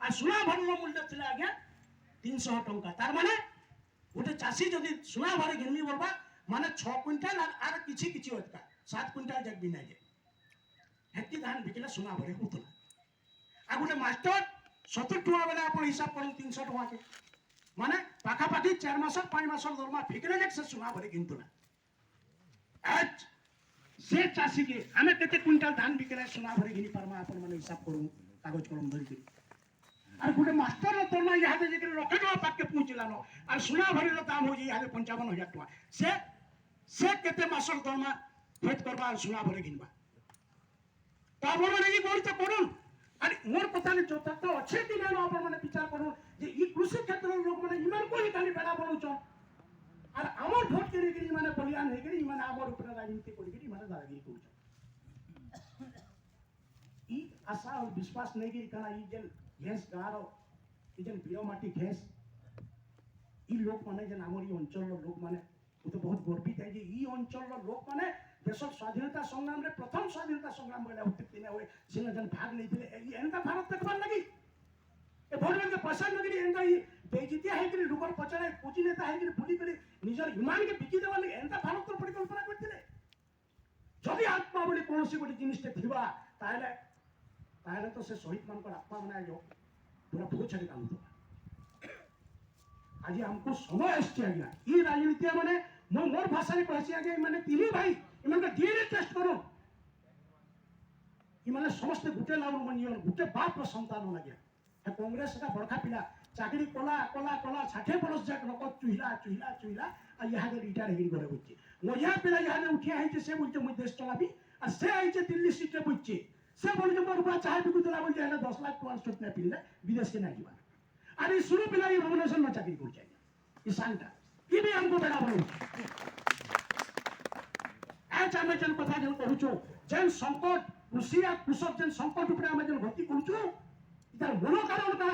আর সোনা ভরির মূল্য ছিল আজ্ঞা 300 টঙ্কা। তার মানে গোটে চাষী যদি সোনা ভরি ঘিনবি বলবা মানে 6 কুইন্টাল আর কিছু কিছু অধিকা 7 কুইন্টাল যাক বিনা যায় হেতি ধান বিকিলে সোনা ভরি হতো। আর গোটে মাস্টর 70 টাকা বেলে আপনার হিসাব করুন 300 টাকা মানে পাখাপাখি 4 মাস 5 মাসের দরমা ফিকলে যাক সে সোনা ভরি কিনতো না। আজ সে চাষী কে আমি কেতে কুইন্টাল ধান বিকিলে সোনা ভরি ঘিনি পারমা আপন মানে হিসাব করুন কাগজ কলম ধরি। আর গোটে মাস্টর দরমা ইহাদে যে লক্ষে টাকা পাকে পৌঁছিলানো আর সোনা ভরির দাম হচ্ছে ইহাদে 55,000 টাকা। সে কেতে মাসের দরমা খরচ করবা আর সোনা ভরি কিনবা তারপর মানে এই গণিত করুন। আর মোর কথা যথার্থ অছে কি না আপন মানে বিচার করুন যে এই কৃষি ক্ষেত্রের লোক মানে ইমান কই খালি বেড়া বলুছ আর আমার ভোট কিনে মানে বলিয়ান হয়ে গেলি মানে আমার উপরে রাজনীতি করি মানে দাদাগিরি করছ। ই আশা আর বিশ্বাস নেই कि কানা ই যেন ঘেস গার ই যেন বিরমাটি ঘেস ই লোক মানে যেন আমার এই অঞ্চলের লোক মানে তো বহুত গর্বিত হয় যে এই অঞ্চলের লোক মানে দেশের স্বাধীনতা সংগ্রামে প্রথম স্বাধীনতা সংগ্রাম বলে উত্তীর্ণ হয়ে সেনা যেন ভাগ নেইলে এনকা ভারত দেখবার লাগি এ ভোট ব্যাংকে পয়সা নগিরি এনকা বেজিতিয়া হয়েকি লোকর পচারে পুঁজি নেতা হয়েকি বুলি করে নিজের ইমানকে বিকি দেওয়ার লাগে এনকা ভারতের পরিকল্পনা করছিলে। যদি আত্মা বলে কৌশি গোটে জিনিসটা থিবা তাহলে তাহলে তো সে শহীদ মানকর আত্মা মানে পুরা ভুল ছাড়ি কামতো। আজ আমকো সময় আসছে আজ্ঞা ই রাজনীতি মানে মোর ভাষায় কহেছি আজ্ঞা মানে তিনি ভাই ইমানকে ডিএনএ টেস্ট করো ইমানে সমস্ত গুটে লাউর মনিয়ন গুটে বাপর সন্তান আজ্ঞা কংগ্রেস এটা বড়খা পিলা চাকরি কলা কলা কলা 60 বরস যাক নকদ চুহিলা চুহিলা চুহিলা আর ইহাদের রিটায়ার হয়ে ঘরে বুঝছে মজা পিলা ইহাদের উঠিয়া হয়েছে সে বলছে মুই দেশ চালাবি আর সে আইছে দিল্লি সিটে বুঝছে সে বলছে মোর উপর চাহে বিকুতলা বলছে এনে 10 লাখ টাকা সুট না পিলে বিদেশে না যাবা আর এই শুরু পিলা এই ভুবনেশ্বর में চাকরি করছে ঈশানটা কি भी हमको बेड़ा बोलू आज आमे जन कथा जन कहूछु जन संकट कृषि आ कृषक जन संकट ऊपर आमे जन गति करछु इतार मूल कारण का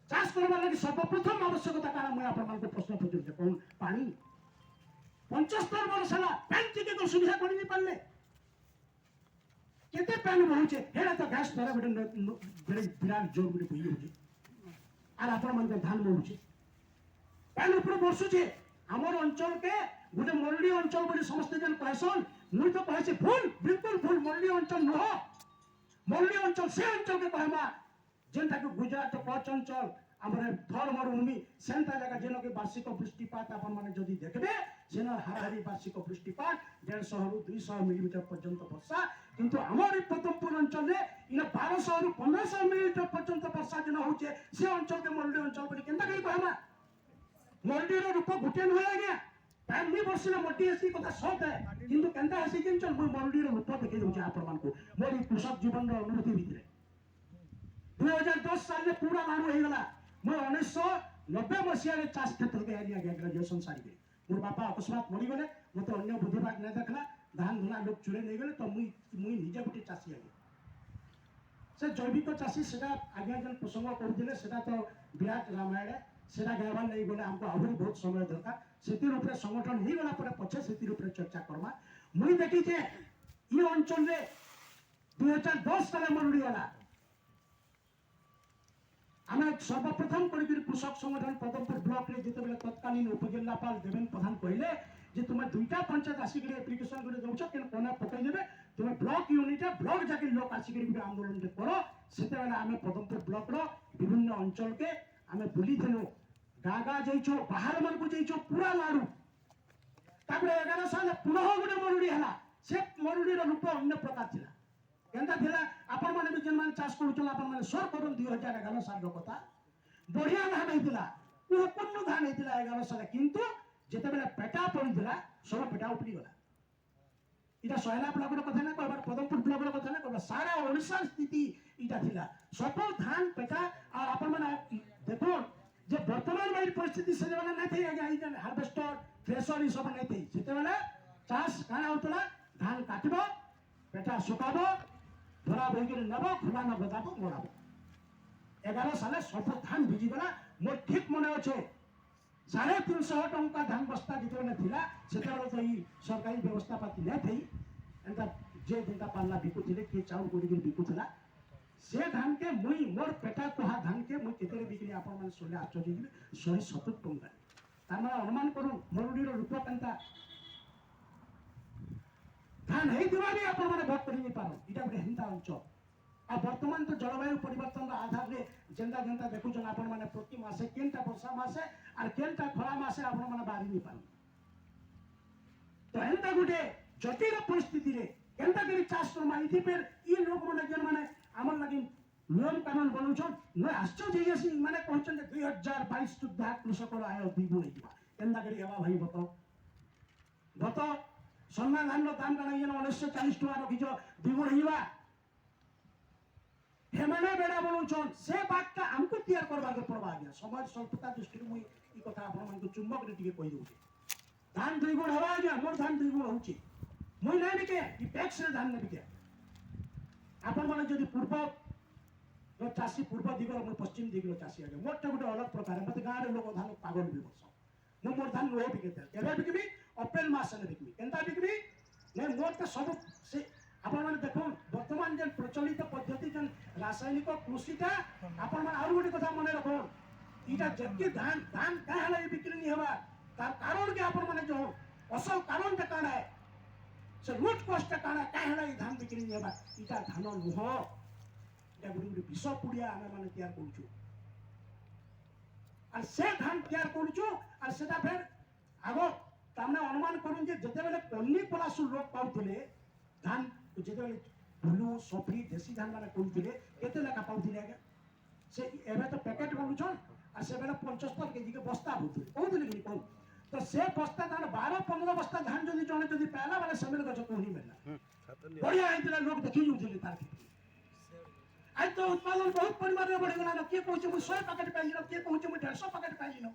चाष करबा लागि सर्वप्रथम आवश्यकता कारण मैं आपन मानको प्रश्न पचारते कोन पानी 75 वर्ष होला पानी के को सुविधा करि नि पाले केते पानी बहुचे हेला तो गैस धरा बटे विराट जोर बटे पई होचे আর আপনার মানে ধান মরুছে পানি উপরে বর্ষুছে আমার অঞ্চলকে গোটে মরুড়ি অঞ্চল বলে সমস্ত জন কহেসন মুই তো কহেছি ভুল বিলকুল ভুল মরুড়ি অঞ্চল নহ মরুড়ি অঞ্চল সে অঞ্চলকে কহেমা যেটাকে গুজরাট কচ্ছ অঞ্চল আমার থর মরুভূমি সেন্টা জায়গা যেনকে বার্ষিক বৃষ্টিপাত আপন মানে যদি দেখবে যেন হারাহারি বার্ষিক বৃষ্টিপাত 150 ରୁ 200 মিলিমিটার পর্যন্ত বর্ষা কিন্তু আমার এই পদমপুর অঞ্চলে ইনা 1200 ରୁ 1500 মিলিমিটার পর্যন্ত বর্ষা যেন হচ্ছে সে অঞ্চলকে মরুড়ি অঞ্চল বলে কেনতা কই কহেমা মরুড়ির রূপ গুটেন হয়ে আজ্ঞা টাইম নি বসিলে মটি আসি কথা সব দেয় কিন্তু কেনতা আসি কিনছ মই মরুড়ির রূপ দেখে দেউছি আপন মানকু মোর কৃষক জীবনর অনুভূতি ভিতরে 2010 साल में पूरा लागू हो गला मैं 1990 मसीहा रे चाष क्षेत्र के एरिया के ग्रेजुएशन सारी मोर बापा अकस्मात मरी गले मते अन्य बुद्धिभाग न देखला धान धुना लोग चुरे नहीं गले तो मुई निजे गुटे चाषी आगे से जैविक चाषी सेटा आगे जन प्रसंग करथिले सेटा तो विराट रामायण सेटा गायबान नहीं गले हमको आहुरी बहुत समय दरकार सेति रूपे संगठन ही गला पर पछे सेति रूपे चर्चा करबा मुई देखि जे ई अंचल रे 2010 साल मरुड़ी वाला आमे सर्वप्रथम कृषक संगठन पदमपुर ब्लॉक रे जेते बेले तत्कालीन उपजिल्लापाल देवेन प्रधान कहले जे तुमे दुईटा पंचायत आसिक एप्लिकेशन करे दउछ केन कोना पकई देबे तुमे ब्लॉक यूनिट ब्लॉक जाके लोक आसिक आंदोलन जे करो सेते बेले आमे पदमपुर ब्लॉक रो विभिन्न अंचल के आमे बुली थेनु गागा जइछो बाहर मन को जइछो पूरा लाडू तापरे 11 साल पुनः गुटे मरुडी हला से मरुडी रो रूप अन्य प्रकार थिला केनता थिला आपण माने भी जन माने चाष करूछन आपण माने सर करन 2011 साल रो कथा बढ़िया धान हेतिला ओ पूर्ण धान हेतिला 11 साल किंतु जेते बेले पेटा पड़िथिला सब पेटा उपड़ी गला इटा सोयला ब्लॉक रो कथा ना कहबार पदमपुर ब्लॉक रो कथा ना कहबा सारा ओडिसा स्थिति इटा थिला सब धान पेटा और आपण माने देखो जे वर्तमान में परिस्थिति से वाला नहीं थे आगे आई हार्वेस्टर थ्रेशर सब नहीं थे जेते बेले चाष काना होतला धान काटबो पेटा सुकाबो धरा भइके नबो खुला न गदाबो मोड़ाबो 11 साल सब धान भिजी गला मोर ठीक मने अछि 350 टंका धान बस्ता जितने थिला सेटा तो ई सरकारी व्यवस्था पाती नै थई एंता जे दिनता पाल्ला बिकुथिले के चाउल कोडी बिकुथला से धान के मुई मोर पेटा कोहा धान ଶୁଣିଲେ ଆଶ୍ଚର୍ଯ୍ୟ ହେଇଯିବେ 170 ଟଙ୍କା ତାମାନେ ଅନୁମାନ କରୁନ୍ ମରୁଡ଼ିର ରୂପ କେନ୍ତା ଧାନ ହେଇଥିବା ବି ଆପଣ ମାନେ ଭୋଟ କରି ନେଇ ପାରନ୍ ଏଇଟା ଗୋଟେ ହେନ୍ତା ଅଞ୍ଚଳ ଆଉ ବର୍ତ୍ତମାନ ତ ଜଳବାୟୁ ପରିବର୍ତ୍ତନର ଆଧାରରେ ଯେନ୍ତା ଯେନ୍ତା ଦେଖୁଛନ୍ ଆପଣ ମାନେ ପ୍ରତି ମାସେ କେନ୍ଟା ବର୍ଷା ମାସେ আর কেনটা খরা মাসে আপনার মানে বাড়ি নি পারেন তো এন্তা গোটে জটিল পরিস্থিতিরে কেনটা করে চাষ করমা ইথিপের ই লোক মানে যেন মানে আমার লাগি নিয়ম কানুন বলুছন নয় আশ্চর্য হইয়াছি মানে কহছন যে 2022 সুদ্ধা কৃষকর আয় দ্বিগুণ হইবা কেনটা করে হেবা ভাই গত সম্মান ধানর দাম কানা যেন 1940 টাকা রখিছ দ্বিগুণ হইবা হেমানে বেড়া বলুছন সে বাতটা আমকু তৈয়ার করবার পড়বা আজ্ঞা সমাজ স্বল্পতা দৃষ্টিরে মুই এই কথা আপনার চুম্বকরে টিকে কই দেউছি ধান দুইগুণ হবা আজ্ঞা মোর ধান দুইগুণ হচ্ছে মুই নাই বিকে ই ট্যাক্সরে ধান নেই বিকে আপন মানে যদি পূর্ব চাষী পূর্ব দিগর মুই পশ্চিম দিগর চাষী আজ্ঞা মোরটা গোটে অলগ প্রকার মতো গাঁরে লোক ধান পাগল বি বস মু মোর ধান নুহে বিকে কেবে বিকিবি অপ্রিল মাসে বিকিবি কেনতা বিকিবি নে মোরটা সব সে আপন মানে দেখুন বর্তমান যে প্রচলিত পদ্ধতি যে রাসায়নিক কৃষিটা আপন মানে আর গোটে কথা মনে রাখুন এটা যেতে ধান ধান কাহলে বিক্রি নি হবা তার কারণ কি আপন মানে যে অসল কারণটা কাণ है সে রুট কষ্টটা কাণ কাহলে ধান বিক্রি নি হবা এটা ধান নুহ এটা গুটি বিষ পুড়িয়া আমি মানে তৈয়ার করছু আর সে ধান তৈয়ার করছু আর সেটা ফের আগো তামনে অনুমান করুন যে যেতেবেলে পল্লী পলাশু লোক পাউଥିଲେ ধান যেতেবেলে ব্লু সফরি দেশি ধান মানে করুଥିଲେ কেতে লেখা পাউଥିଲେ আগে সে এবে তো প্যাকেট বলুছন আর সে বেলা 75 কেজি কে বস্তা হউଥିଲେ কହୁଥିଲେ কি কোন তো সে বস্তা ধান 12-15 বস্তা ধান যদি জনে যদি পাইলা মানে সেমেলে গছ কোনি মেলা বড়িয়া আইতলা লোক দেখি যাউଥିଲେ তার ক্ষেত্রে আজ তো উৎপাদন বহুত পরিমাণে বড়ি গলা না কে কইছে মু 100 প্যাকেট পাইলি না কে কইছে মু 150 প্যাকেট পাইলি না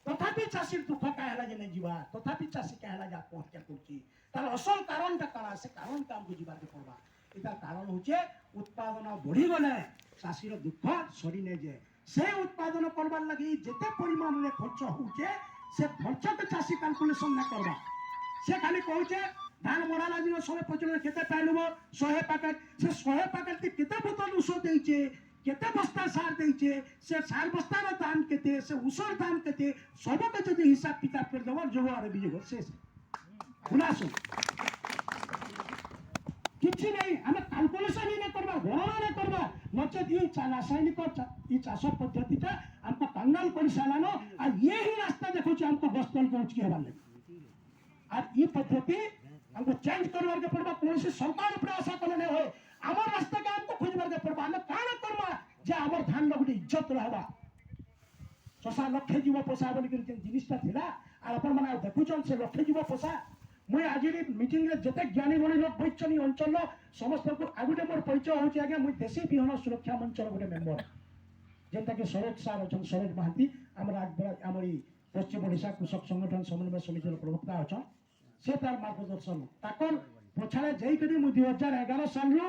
তথাপি চাষীর দুঃখ কাহেলা যে নাই যা তথাপি চাষী কাহেলা যা পহঁচা করছি তার আসল কারণটা কারা সে কারণটা আমাকে যাবাকে পড়বা এটা কারণ হচ্ছে উৎপাদন বড়ি গলে চাষীর দুঃখ সরি নে যে সে উৎপাদন করবার লাগি যেতে পরিমাণে খরচ হচ্ছে সে খরচকে চাষী ক্যালকুলেশন না করবা সে খালি কହୁছে ধান মরা লাগিব সবে পচলে কেতে পাইলব 100 প্যাকেট সে 100 প্যাকেট কেতে বোতল উষ দেইছে কেতে বস্তা সার দেইছে সে সার বস্তার দাম কেতে সে উষর দাম কেতে সবকে যদি হিসাব কিতাব করে দেব যোগ আর বিযোগ শেষ খুলাসো কিছু নেই আমি ক্যালকুলেশন ই না করবা গণনা না করবা নচেত এই রাসায়নিক এই চাষ পদ্ধতিটা हमको कंगाल कर सालानो और ये ही रास्ता देखो कि हमको बस्तल पहुंच के हवाले और ये पद्धति हमको चेंज करवार के पड़बा कौन से सरकार ऊपर आशा करने होय हमर रास्ता के हमको खोजबार के पड़बा हम काना करबा जे हमर धान लगुडी इज्जत रहबा ससा लक्ष्य जीव पोसा बोली कि जिनिसटा थिला और अपन माने देखुचन से लक्ष्य जीव पोसा मुई आज मीटिंग रे जते ज्ञानी गुणी लोक बइचनी अंचल समस्त को आगुटे मोर परिचय होची आगे मुई देशी बिहन सुरक्षा मंच रो गोटे मेंबर जेंता कि सरोज सार अछन सरोज महांती हमरा हमर पश्चिम ओडिशा कृषक संगठन समन्वय समितिर प्रवक्ता अछन से तार मार्गदर्शन ताकन पछाले जई करी मु 2011 साल रो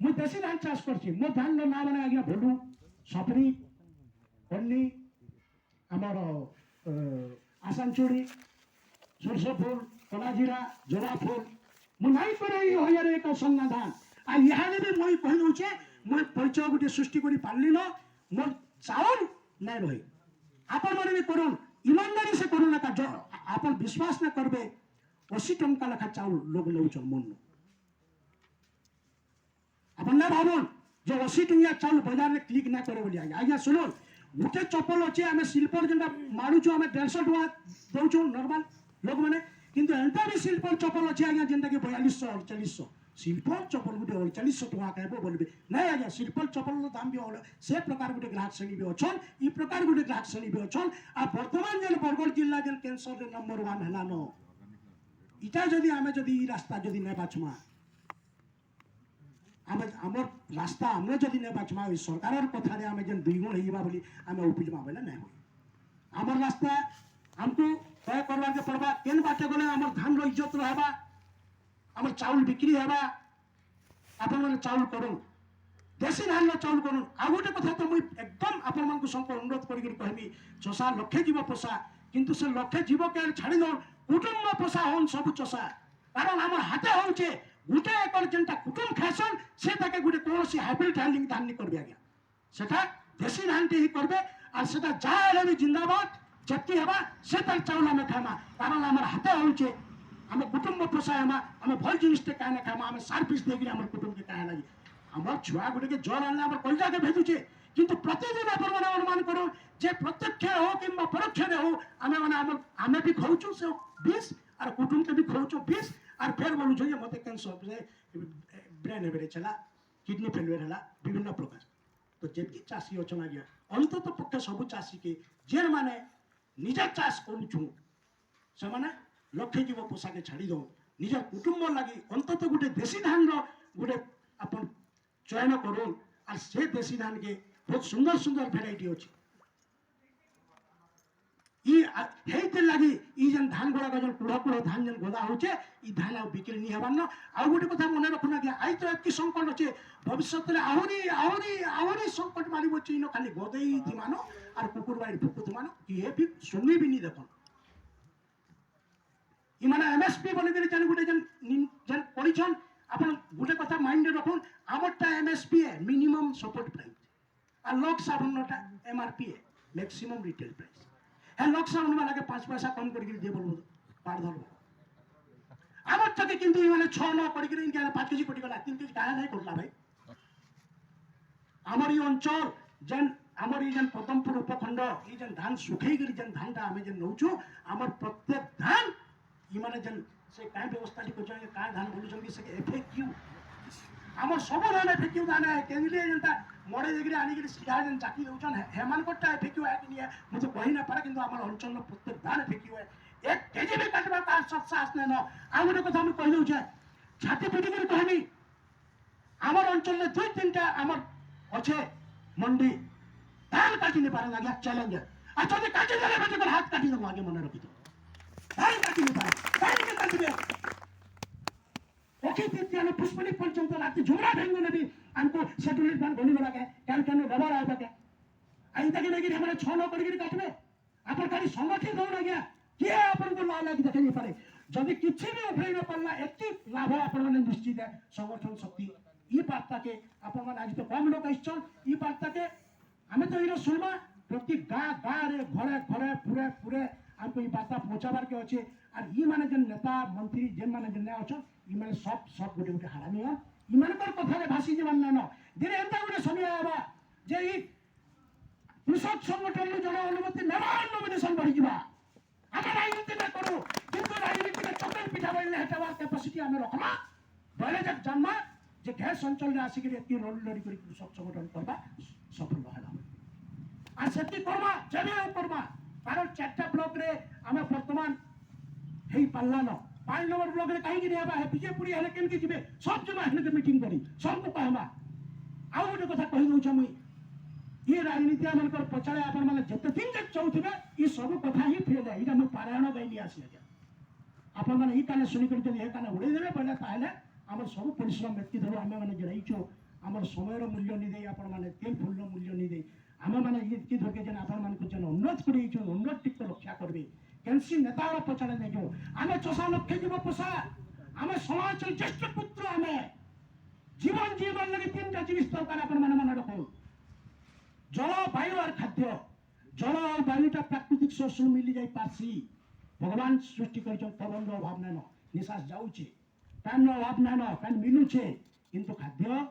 मु देशी धान चाष करछि मो धान नो नाम माने आज्ञा भोलू सफरी पन्नी हमर आसानचुड़ी सरसो फूल कलाजीरा जोड़ा फूल मु नाई करे होयर एक संज्ञा धान आ इहाने भी moi कहि दउछे মই परिचय गुटे सृष्टि करी पारली न मोर चाउल नै रही आपन माने भी करूँ ईमानदारी से करूँ ना जो आपन विश्वास न करबे 80 टंका लेखा चाउल लोग लउछन मन आपन ना भाबन जो 80 टंका चाउल बाजार में क्लिक ना करे बोली आज्ञा सुनो गुटे चप्पल अच्छे आम शिल्पर जेनटा मारुछु आम 150 टका दउछु नॉर्मल लोक माने किंतु एंता भी शिल्पर चप्पल अच्छे आज्ञा जेनटा कि 4200 4800 शिल्पर चप्पल गुटे 4800 टका कहबो बोलबे नहीं आज्ञा शिल्पर चप्पल दाम भी से प्रकार गुटे ग्राहक श्रेणी भी अछन ई प्रकार गुटे ग्राहक श्रेणी भी अछन आ वर्तमान जेन बरगढ़ जिला जेन कैंसर रे नंबर 1 हला न इटा जदी आमे जदी ई रास्ता जदी नै बाछमा आमे हमर रास्ता हमने जदी नै बाछमा ई सरकारर कथा रे आमे जेन दुई गुण हेबा बोली आमे उपजमा बेला नै होई हमर रास्ता हमको तय करबा के पड़बा केन बाटे गले हमर धान रो इज्जत रहबा हमर चाउल बिक्री हेबा आपन माने चाउल करू देशी धान रो चाउल करू आ गोटे कथा तो मुई एकदम आपन मान को संक अनुरोध करी कहबी 6 लक्ष जीव पोसा किंतु से लक्ष जीव के छाड़ी दो कुटुंब पोसा होन सब चोसा कारण हमर हाते होउचे गुटे एकर जेनटा कुटुंब खासन से ताके गुटे कोनोसी हाइब्रिड हैंडलिंग धान नि करबे आज्ञा सेटा देशी धान टी ही करबे और सेटा जाए भी जिंदाबाद जबकि हवा से तर चाउल आम खामा कारण आम हाथ होचे आम कुटुंब पोषाय आम भल जिनिस क्या खामा आम सार पिस देकर आम कुटुंब के क्या लगे आम छुआ गुटे के जल आने आम कलजा के भेजुचे किंतु प्रतिदिन आपण अनुमान करो जे प्रत्यक्ष हो कि परोक्ष हो आम मैंने आम भी खाऊचु से विष और कुटुंब के भी खाऊचु विष और फिर बोलूँ जे मत कैंसर ब्रेन हेबेज चला किडनी फेलुअर है विभिन्न प्रकार तो जेति चाषी अच्छा आज्ञा अंतत पक्ष सब चाषी के जे मैंने निजा चाष करुचु से लक्ष्य जीव पोषा के छाड़ी दो निज कुटुंब लगी अंतत गोटे देशी धान रोटे आप चयन करो और से देशी धान के बहुत सुंदर सुंदर भेराइटी अच्छी लगी जेन धान गुड़ाक जो कुढ़ कुढ़ धान जेन गोदा होचे धान आ बिक्री नहीं हबार न आउ गोटे कथा मन रखना कि आई तो एति संकट अच्छे भविष्य में आहरी आहरी आहरी संकट मार चीन खाली गदई थी मान और कुकुर बाड़ी भुकुत मान किए भी शुणी भी नहीं देखो इमाने एमएसपी बोली जेन गोटे जेन पढ़ीछन अपन गोटे कथा माइंड रखुन आमरटा एमएसपी है मिनिमम सपोर्ट प्राइस और लोक साबुनटा एमआरपी है मैक्सिमम रिटेल प्राइस है लोक साबुन वाला के 5 पैसा कम करके दे बोलबो पार धरबो आमर तक किंतु माने 6 9 करके इनके 5 केजी कोटी गला 3 केजी काहे नहीं करला भाई आमर ई अंचल जेन आमर ई जेन पदमपुर उपखंड ई जेन धान सुखई गरी जेन धानटा हमें जेन नौचु आमर प्रत्येक धान ई माने जेन से काय व्यवस्था टी को जाय काय धान बोलु जंगी से एफएक्यू आमर सब धान एफएक्यू धान है केंद्रीय जनता मोड़े देखिए आने के सीधा जेन चाकी दउछन हेमान कोटा एफएक्यू है कि नहीं है मुझे कहि ना पारे किंतु आमर अंचल प्रत्येक धान एफएक्यू है 1 केजी भी काटबा का साहस नै न आ गोटे कथा हम कहि दउ छै छाती पिटी कर कहबी आमर अंचल में 2-3टा आमर अच्छे मंडी धान काटी नहीं पारे लगे चैलेंज अच्छा जे काटी देले बेटे कर हाथ काटी दो आगे मन रखी दो धान काटी नहीं पारे धान के काटी दे ओके तितियाने पुष्पनी पंचम तो लाती झुमरा ढंग ने भी हमको शेड्यूल धान गोली बना के क्या व्यवहार आया क्या आई तक नहीं कि हमारे 6 9 करके काटबे अपन खाली संगठित हो गया किए अपन को ला लाग देखे नहीं पारे जदि किछि भी उभरै न पड़ला एति लाभ अपन माने निश्चित है संगठन शक्ति ई बार्ता के अपन माने आज तो कम लोग आइछन ई बार्ता के हमें तो इरो सुनबा प्रति गाँ रे घरे घरे पूरे पूरे हमको ई बार्ता पहुंचाबार के अच्छे और ई माने जन नेता मंत्री जेन माने जन अछन ई माने सब गोटे गोटे हारामी है ई माने पर कथा रे भासी जीवन न दिने एंता गोटे समय आबा जे ई कृषक संगठन में जन अनुमति नेबार नोमिनेशन बढ़ी जीवा हम राजनीति न करू किंतु राजनीति में चक्कर पिठा बने हटावा कैपेसिटी हमें रखना बड़े जब जन्मा जे गैस अंचल रे आसी के एति रोल लड़ी कर कृषक संगठन करबा सफल होला आ सेति करबा जेबे करबा कारण 4टा ब्लॉक रे हमें वर्तमान हेई पाल्ला न 5 नंबर ब्लॉक रे काहे कि नहीं आबा है बीजेपुरी हले केन के जिबे सब जमा हने के मीटिंग करी सब को कहमा आउ गोटे कथा कहि दउ छ मुई ये राजनीति मनकर पछाड़े आपण माने जते दिन तक चौथिबे ई सब कथा ही फेल है इटा म पारायण गइली आसी गया आपण माने ई काने सुनि कर जे हे काने उड़े देबे पहले ताले हमर सब परिश्रम व्यक्ति धरो हमें माने जराइछो हमर समय रो मूल्य नि देई आपण माने तेल फूल रो मूल्य नि देई हमें माने ई की धरके जन आपण मान को जन उन्नत करिछो उन्नत टिक रक्षा करबे केनसी नेता रो पछाड़े नै जो हमें 6 लक्ष जीव पोषा हमें समाज ज्येष्ठ पुत्र हमें जीवन लगे 3टा जिनिस दरकार आपण माने मन रखो जल वायु और खाद्य जल और वायुटा प्राकृतिक सोर्स मिली जाई पासी भगवान सृष्टि कर पवन अभाव नाइन निश्वास जाऊे पैन अभाव नाइन पैन मिलुचे किंतु खाद्य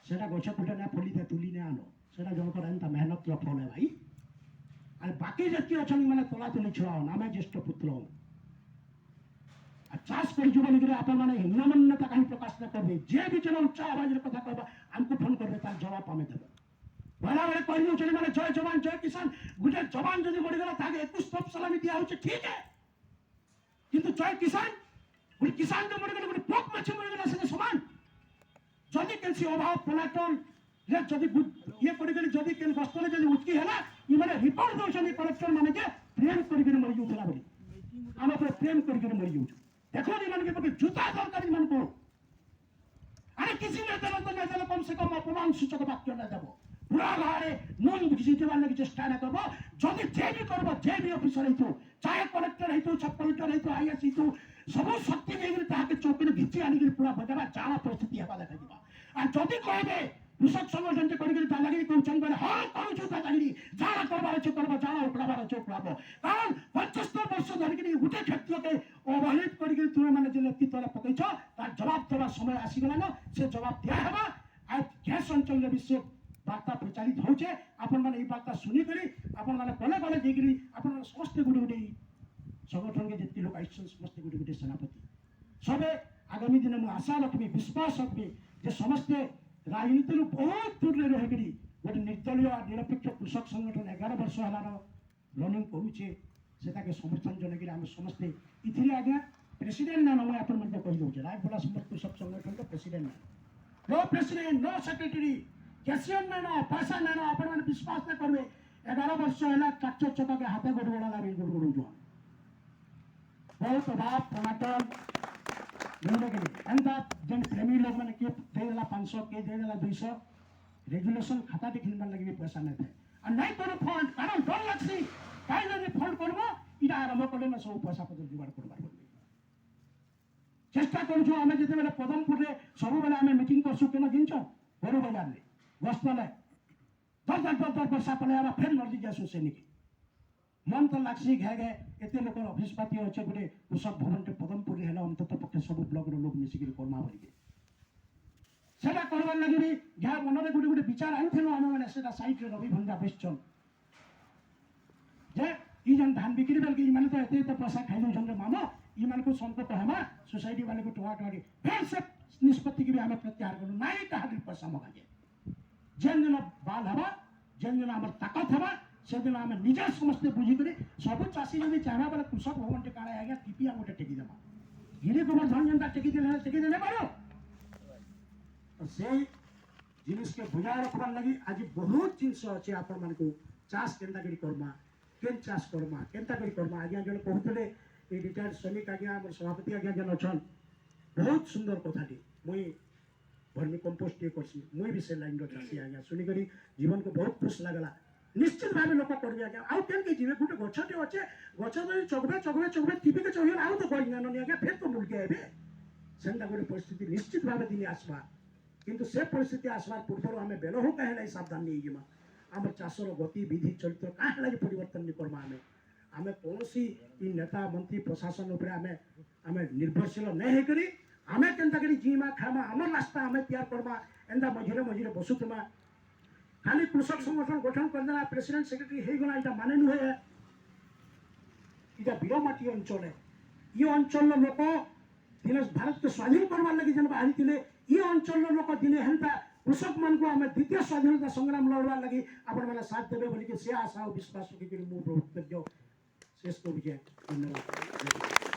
से गछ कुटे ना फली तुली ने आनो से जनकर एंता मेहनत फल है भाई और बाकी जति अच्छा मैंने तला तुली छुआ आम ज्येष्ठ पुत्र चाष कर आपण मैंने हिम्नमन्यता कहीं प्रकाश न करेंगे जे भी जन उच्च आवाज कथा कहबा हमको फोन करबे तार जवाब आमे देबे बड़ा बड़े कहि दउ माने जय जवान जय किसान गुटे जवान जदि मरि गला ताके 21 तोप सलामी दिया होचे ठीक है किंतु जय किसान गुटे किसान जो मरि गला गुटे पोक मछ मरि गला से समान जदि केसी अभाव पलाटन रे जदि ये करि गली जदि केन बस्तले जदि उचकी हैला ई माने रिपोर्ट दउ छनी कलेक्टर माने के प्रेम करि गली मरि जुतला बोली हम पर प्रेम करि गली मरि जुत देखो नि माने के जूता दरकारी मन को अरे किसी ने तो कम से कम अपमान सूचक वाक्य न देबो पूरा गाड़े नून जितवार लगे चेष्टा न करबो जदि जे भी करबो जे भी ऑफिसर हेतु चाहे कलेक्टर हेतु सब कलेक्टर हेतु आईएएस हेतु सब शक्ति देकर ताके चौकी घिची आनी पूरा बजावा जाना परिस्थिति हेबा देखा दिबा आ जदि कहबे कृषक संगठन जे करी ता लगे कहउछन भाव कारण 75 वर्ष धरिक गोटे क्षेत्र के अवहेलित करके तुम्हें मैंने जो नेतृत्व पकईच तार जवाब देवा समय आसीगलान से जवाब दिहब आज गैस अंचल भी से बार्ता प्रचारित होचे आपण माने ई बार्ता सुनिक आपण माने कले कले जेगिरी आपण समस्त गुडी गुडी संगठन के जितने लोग आइसन समस्त गुडी गुडी सेनापति सबे आगामी दिन में आशा रखी विश्वास रखी जे समस्ते राजनीति बहुत दूर रही गोटे निर्दलीय निरपेक्ष कृषक संगठन 11 वर्ष है रनिंग करुचे से समर्थन जनक आम समस्ते इथिरे आज्ञा प्रेसिडेंट ना मैं आप कहीदे रायगढ़ समस्त कृषक संगठन का president no president no secretary cashier ना पैसा ना आपण मैंने विश्वास न करेंगे 11 वर्ष है ट्रैक्टर चक्का के हाथे गड़गड़ा लगे गड़गड़ू बहुत अभाव टमाटर एंता जन प्रेमी लोग मैंने के देला 500 के देला 200 रेगुलेशन खाता देखिन लगे पैसा नहीं थे और नहीं करो फंड कारण डर लगसी काई जने फंड करबो इटा आरंभ करले ना सब पैसा पत्र जुगाड़ करबार बोली चेष्टा करू आमे जते बेले पदमपुर रे सब बेले आमे मीटिंग करसु केना जिनछ गोरु बाजार रे गस्तले दर पैसा पले आमा फेर नदी जासु सेनिक मन तो लागसी घे घे एते लोक ऑफिस पाती अच्छे गोटे कृषक भवन टे पदमपुर है अंतत पक्षे सब ब्लॉक रो लोग मिसिक करमा बोलिके सेटा करबार लगी भी घा मन रे गोटे गोटे विचार आइथिलो आमे माने सेटा साइड रे रवि भंगा बेचन जे ई जन धान बिक्री बेल के ई माने तो एते पैसा खाइ दो जन रे मामा ई माने को संकट हेमा सोसाइटी वाले को टोहा टोहा फिर से निष्पत्ति के भी हमें प्रत्याहार करू नाई कहा पैसा मगा जे जेन दिन बाल हवा जेन दिन हमर ताकत हवा से दिन आम निजे समस्ते बुझिक सब चाषी जब चाहबा बोले कृषक भवन टे काड़ा आज्ञा टीपी गोटे टेकी देमा गिरी कुमार धन जनता टेकी देने पारो तो से जिनिस के बुझाए रखबार लगी आज बहुत जिनस अच्छे आपण मान को चाष केनता करी करमा केन चाष करमा केनता करी करमा आज्ञा जन कहते ये रिटायर्ड श्रमिक आज्ञा आम सभापति आज्ञा जन अच्छन बहुत सुंदर कथाटी मुई वर्मी कंपोस्ट ये करसी मुई भी से लाइन रो चाषी आज्ञा सुनिकरी जीवन को बहुत खुश लागला निश्चित भाव लोक करेंगे आज्ञा आउ केन के जीवे गोटे गछटे अच्छे गछ चगबे चगबे चगबे टीपी के चहिए आउ तो कहि जानो आज्ञा फिर तो मुलके आबे सेंटा गोटे परिस्थिति निश्चित भाव दिन आसबा किंतु से परिस्थिति आसबार पूर्व आम बेल हो कहे सावधान नहीं जीमा आम चाषर गति विधि चरित्र कहाँ लगे परिवर्तन नहीं करमा आम कौन नेता मंत्री प्रशासन उपर आम निर्भरशील नहीं होकर आम केन्ता करी जीमा खामा आम रास्ता आम तैयार करमा एंता मझे मझे बसुमा खाली कृषक संगठन गठन करदेला प्रेसिडेंट सेक्रेटरी हो गला इटा माने नुहे इटा बिरमाटी अंचल है ये अंचल लोक दिन भारत को स्वाधीन करवार लगी जन बाहरी थे ये अंचल लोक दिने हेल्पा कृषक मान को आम द्वितीय स्वाधीनता संग्राम लड़वार लगी आपण मैंने साथ देवे बोलिके से आशा और विश्वास रखिक मु शेष करुचे धन्यवाद।